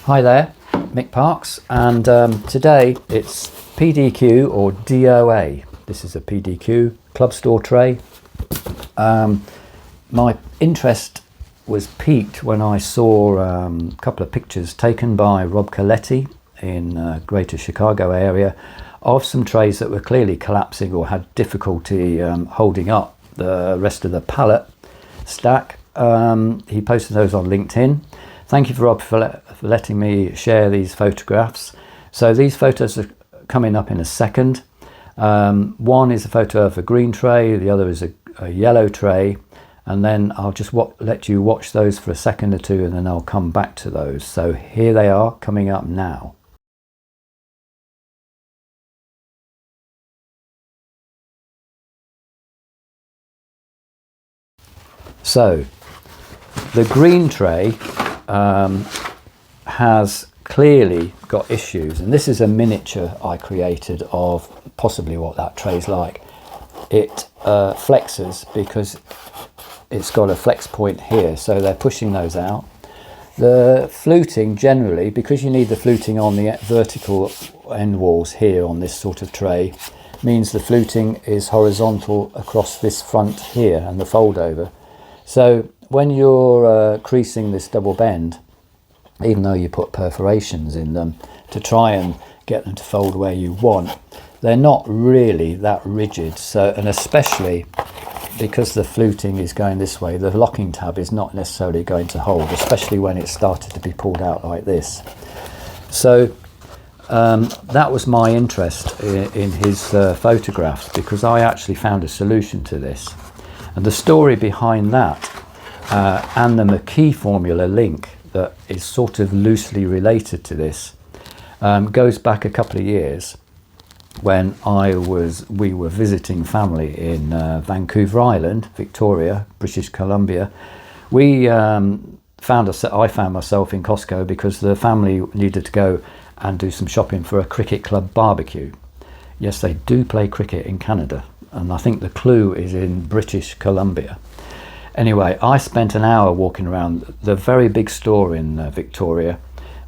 Hi there, Mick Parks, and today it's PDQ or DoA. This is a PDQ club store tray. My interest was piqued when I saw a couple of pictures taken by Rob Coletti in Greater Chicago area of some trays that were clearly collapsing or had difficulty holding up the rest of the pallet stack. He posted those on LinkedIn. Thank you, Rob, for letting me share these photographs. So these photos are coming up in a second. One is a photo of a green tray, the other is a yellow tray, and then I'll just let you watch those for a second or two, and then I'll come back to those. So here they are coming up now. So the green tray has clearly got issues, and this is a miniature I created of possibly what that tray's like. It flexes because it's got a flex point here, so they're pushing those out. The fluting generally, because you need the fluting on the vertical end walls here on this sort of tray, means the fluting is horizontal across this front here and the fold over. So when you're creasing this double bend, even though you put perforations in them to try and get them to fold where you want, they're not really that rigid. So, and especially because the fluting is going this way, the locking tab is not necessarily going to hold, especially when it started to be pulled out like this. So that was my interest in his photographs, because I actually found a solution to this. And the story behind that and the McKee formula link that is sort of loosely related to this goes back a couple of years when we were visiting family in Vancouver Island, Victoria, British Columbia. I found myself in Costco because the family needed to go and do some shopping for a cricket club barbecue. Yes, they do play cricket in Canada, and I think the clue is in British Columbia. Anyway, I spent an hour walking around the very big store in Victoria,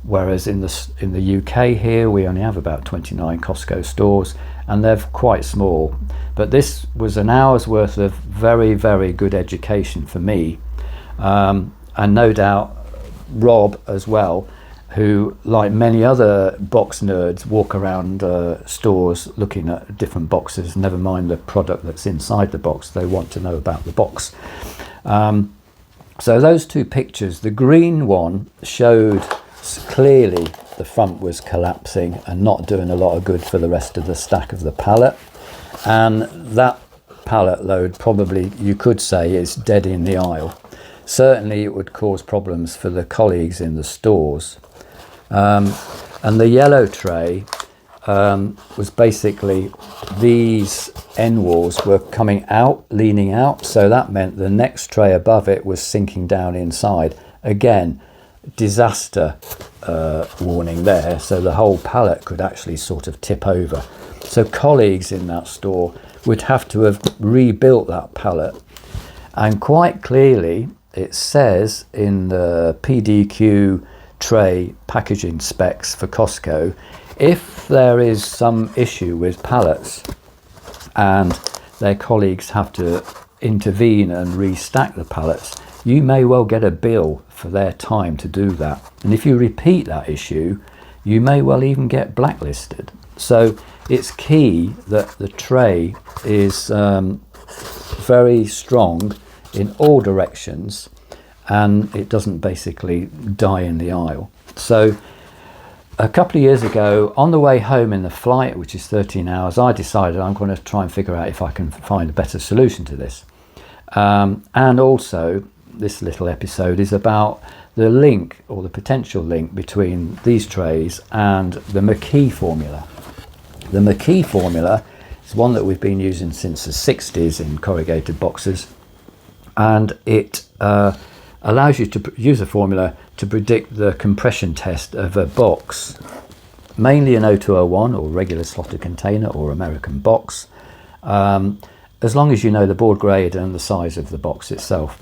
whereas in the UK here we only have about 29 Costco stores, and they're quite small. But this was an hour's worth of very, very good education for me, and no doubt Rob as well, who, like many other box nerds, walk around stores looking at different boxes, never mind the product that's inside the box. They want to know about the box. So those two pictures, the green one showed clearly the front was collapsing and not doing a lot of good for the rest of the stack of the pallet, and that pallet load probably, you could say, is dead in the aisle. Certainly it would cause problems for the colleagues in the stores. And the yellow tray was basically, these end walls were coming out, leaning out, so that meant the next tray above it was sinking down inside. Again, disaster warning there, so the whole pallet could actually sort of tip over. So colleagues in that store would have to have rebuilt that pallet, and quite clearly it says in the PDQ tray packaging specs for Costco, if there is some issue with pallets and their colleagues have to intervene and restack the pallets, you may well get a bill for their time to do that. And if you repeat that issue, you may well even get blacklisted. So it's key that the tray is very strong in all directions, and it doesn't basically die in the aisle. So a couple of years ago, on the way home in the flight, which is 13 hours, I decided I'm going to try and figure out if I can find a better solution to this. And also, this little episode is about the link, or the potential link, between these trays and the McKee formula. The McKee formula is one that we've been using since the 60s in corrugated boxes, and it allows you to use a formula to predict the compression test of a box, mainly an O201 or regular slotted container or American box, as long as you know the board grade and the size of the box itself.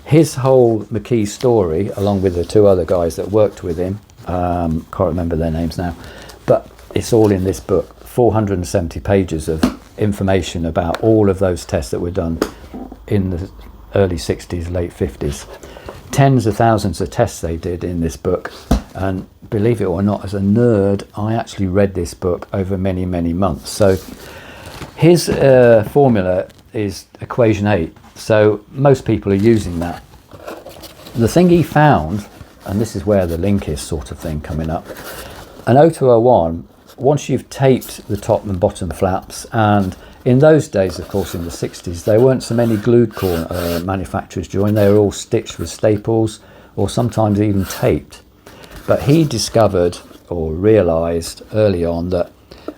His whole McKee story, along with the two other guys that worked with him, can't remember their names now, but it's all in this book. 470 pages of information about all of those tests that were done in the early 60s, late 50s. Tens of thousands of tests they did in this book, and believe it or not, as a nerd, I actually read this book over many, many months. So his formula is equation 8, so most people are using that. The thing he found, and this is where the link is sort of thing coming up, an O201, once you've taped the top and bottom flaps, and in those days, of course, in the 60s, there weren't so many glued core manufacturers joined. They were all stitched with staples or sometimes even taped. But he discovered or realised early on that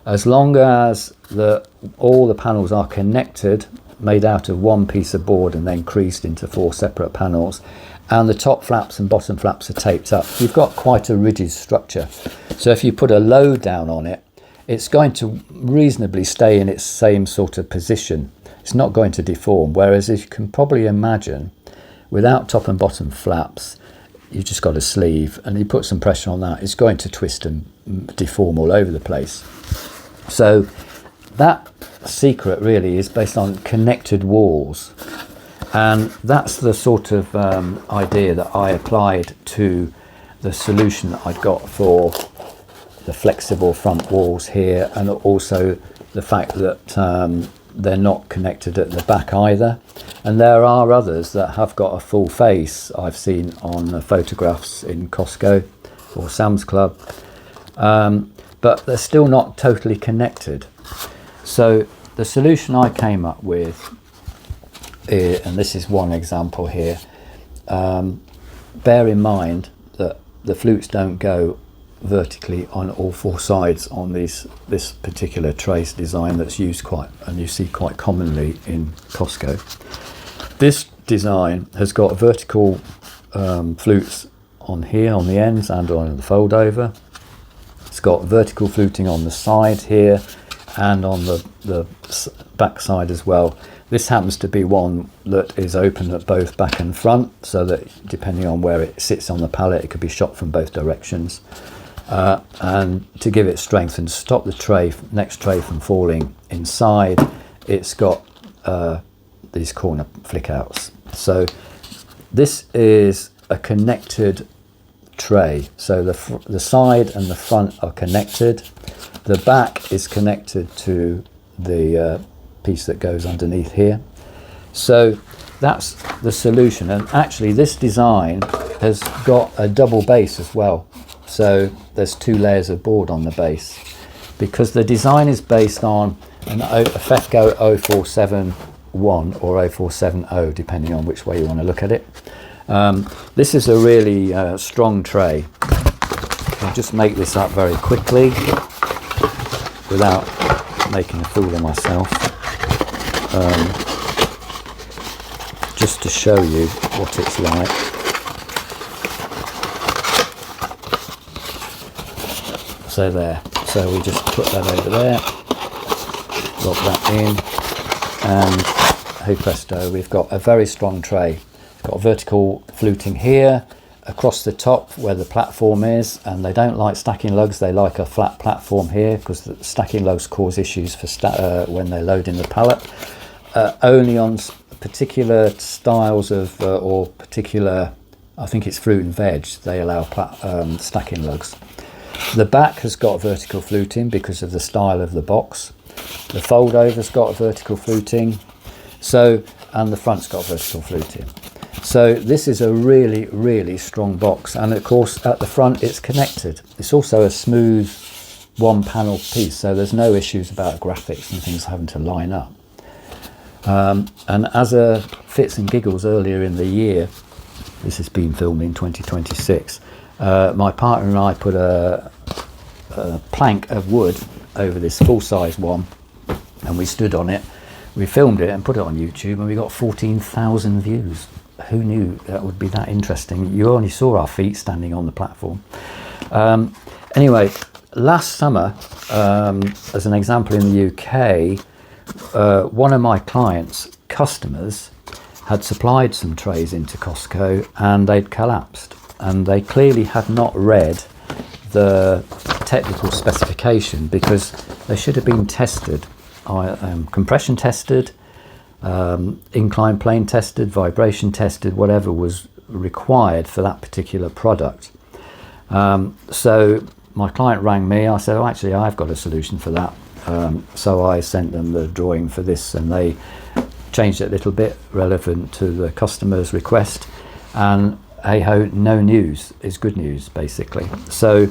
as long as all the panels are connected, made out of one piece of board and then creased into 4 separate panels, and the top flaps and bottom flaps are taped up, you've got quite a rigid structure. So if you put a load down on it, it's going to reasonably stay in its same sort of position. It's not going to deform. Whereas if you can probably imagine, without top and bottom flaps, you've just got a sleeve, and you put some pressure on that, it's going to twist and deform all over the place. So that secret really is based on connected walls. And that's the sort of idea that I applied to the solution that I'd got for the flexible front walls here, and also the fact that they're not connected at the back either. And there are others that have got a full face I've seen on the photographs in Costco or Sam's Club, but they're still not totally connected. So the solution I came up with, and this is one example here, bear in mind that the flutes don't go vertically on all 4 sides on this particular trace design that's used quite, and you see quite commonly in Costco. This design has got vertical flutes on here on the ends and on the fold over. It's got vertical fluting on the side here and on the back side as well. This happens to be one that is open at both back and front, so that depending on where it sits on the pallet, it could be shot from both directions. And to give it strength and stop the next tray from falling inside, it's got these corner flick outs. So this is a connected tray. So the side and the front are connected. The back is connected to the piece that goes underneath here. So that's the solution. And actually this design has got a double base as well. So there's 2 layers of board on the base, because the design is based on a FEFCO 0471 or 0470, depending on which way you want to look at it. This is a really strong tray. I'll just make this up very quickly without making a fool of myself, just to show you what it's like. So there, so we just put that over there, lock that in, and hey presto, we've got a very strong tray. It's got vertical fluting here across the top where the platform is, and they don't like stacking lugs, they like a flat platform here, because the stacking lugs cause issues for when they're loading the pallet. Only on particular styles of or particular, I think it's fruit and veg, they allow stacking lugs. The back has got vertical fluting because of the style of the box. The fold over's got vertical fluting, and the front's got vertical fluting. So this is a really, really strong box, and of course at the front it's connected. It's also a smooth 1-panel piece, so there's no issues about graphics and things having to line up. And as a fits and giggles earlier in the year, this has been filmed in 2026, my partner and I put a plank of wood over this full-size one, and we stood on it, we filmed it and put it on YouTube, and we got 14,000 views. Who knew that would be that interesting? You only saw our feet standing on the platform. Anyway, last summer, as an example in the UK, one of my clients' customers had supplied some trays into Costco, and they'd collapsed, and they clearly had not read the technical specification, because they should have been tested, compression tested, inclined plane tested, vibration tested, whatever was required for that particular product. So my client rang me. I said, oh, actually I've got a solution for that. So I sent them the drawing for this, and they changed it a little bit relevant to the customer's request, and hey ho, no news is good news, basically. So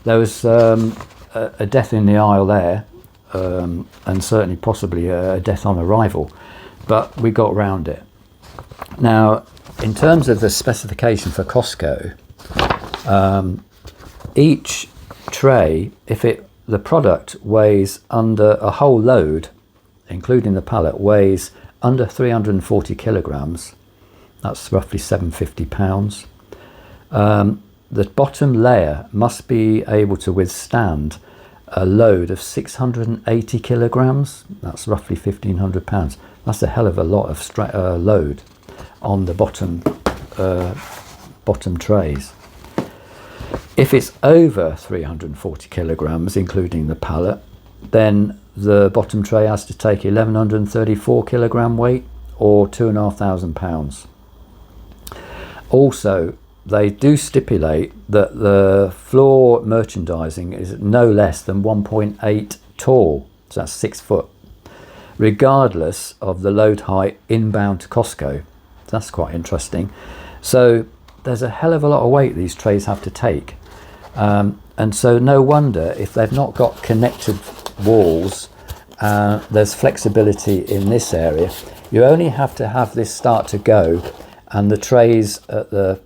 there was a death in the aisle there, and certainly possibly a death on arrival, but we got around it. Now, in terms of the specification for Costco, each tray, if the product weighs under a whole load, including the pallet, weighs under 340 kilograms, that's roughly 750 pounds, the bottom layer must be able to withstand a load of 680 kilograms, that's roughly 1,500 pounds. That's a hell of a lot of load on the bottom trays. If it's over 340 kilograms, including the pallet, then the bottom tray has to take 1,134 kilogram weight, or 2,500 pounds. Also, they do stipulate that the floor merchandising is no less than 1.8 tall, so that's 6 foot, regardless of the load height inbound to Costco. That's quite interesting. So there's a hell of a lot of weight these trays have to take. And so no wonder if they've not got connected walls, there's flexibility in this area. You only have to have this start to go, and the trays at the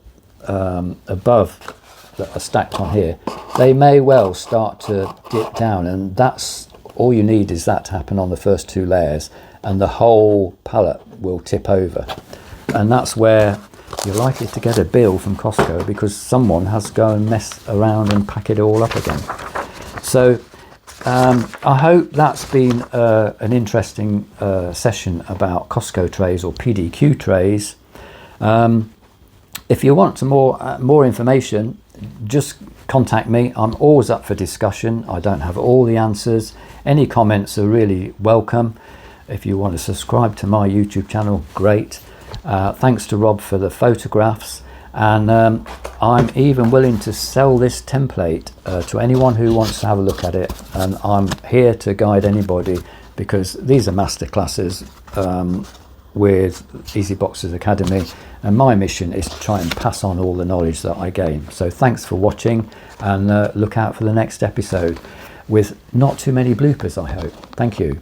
above that are stacked on here, they may well start to dip down, and that's all you need, is that to happen on the first 2 layers, and the whole pallet will tip over. And that's where you're likely to get a bill from Costco, because someone has to go and mess around and pack it all up again. So I hope that's been an interesting session about Costco trays, or PDQ trays. If you want some more information, just contact me. I'm always up for discussion. I don't have all the answers. Any comments are really welcome. If you want to subscribe to my YouTube channel, great. Thanks to Rob for the photographs, and I'm even willing to sell this template to anyone who wants to have a look at it, and I'm here to guide anybody, because these are masterclasses with Easy Boxers Academy, and my mission is to try and pass on all the knowledge that I gain. So thanks for watching, and look out for the next episode with not too many bloopers, I hope. Thank you.